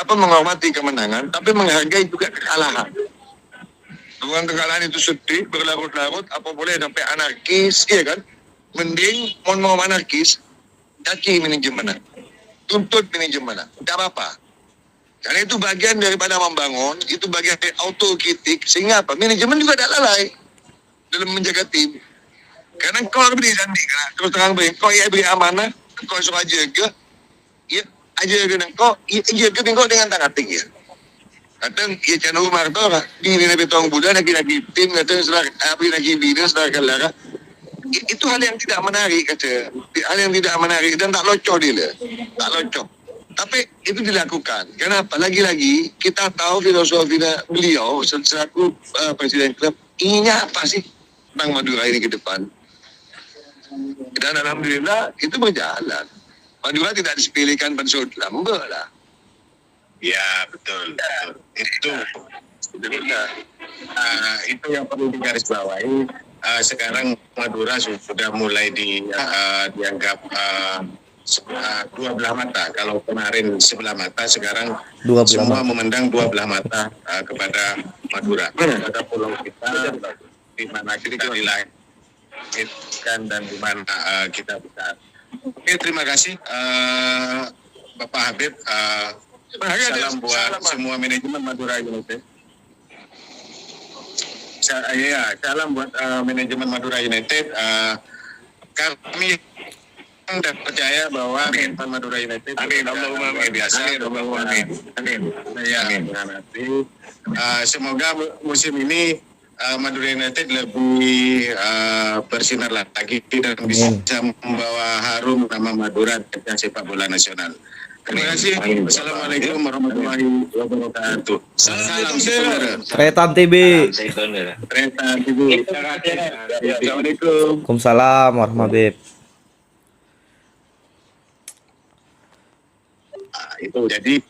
menghormati kemenangan, tapi menghargai juga kekalahan. Bukan kekalahan itu sedih, berlarut-larut, apa boleh sampai anarkis, iya kan? Mending mau anarkis, kaki manajemen. Tuntut manajemen, tidak apa-apa. Karena itu bagian daripada membangun, itu bagian dari autokritik, sehingga apa? Manajemen juga tidak lalai dalam menjaga tim. Karena kau harus beri sandi, terus terang beri, kau ya beri amanah, kau suruh jaga, ya aja dengan kau, jaga kau dengan tangan tinggi. Kadang ya Chan Umar tu lah, di Nabi Tong Buddha lagi tim, kata lagi bina, setelah kalah. Itu hal yang tidak menarik kata, hal yang tidak menarik dan tak locok dia, tak locok. Tapi itu dilakukan. Kenapa? Lagi-lagi kita tahu filosofi beliau selaku presiden klub inginnya apa sih tentang Madura ini ke depan. Dan alhamdulillah itu berjalan. Madura tidak disepelekan pada suatu lamba lah. Ya betul. Itu itu yang perlu digarisbawahi. Sekarang Madura sudah mulai dianggap dua belah mata. Kalau kemarin sebelah mata, sekarang semua memandang dua belah mata kepada Madura. Kepada pulau kita, di mana kita dilahirkan dan di mana kita besar. Oke, terima kasih Bapak Habib. Salam buat semua manajemen Madura United. Salam buat manajemen Madura United. Kami percaya bahwa manajemen Madura United luar biasa. Amin. Semoga musim ini Madura United lebih bersinar lagi dan bisa membawa harum nama Madura di sepak bola nasional. Terima kasih. Wassalamualaikum warahmatullahi wabarakatuh. Salam saudara. Tretan TV. Tretan TV. Assalamualaikum. Waalaikumsalam warahmatullahi wabarakatuh. Itu jadi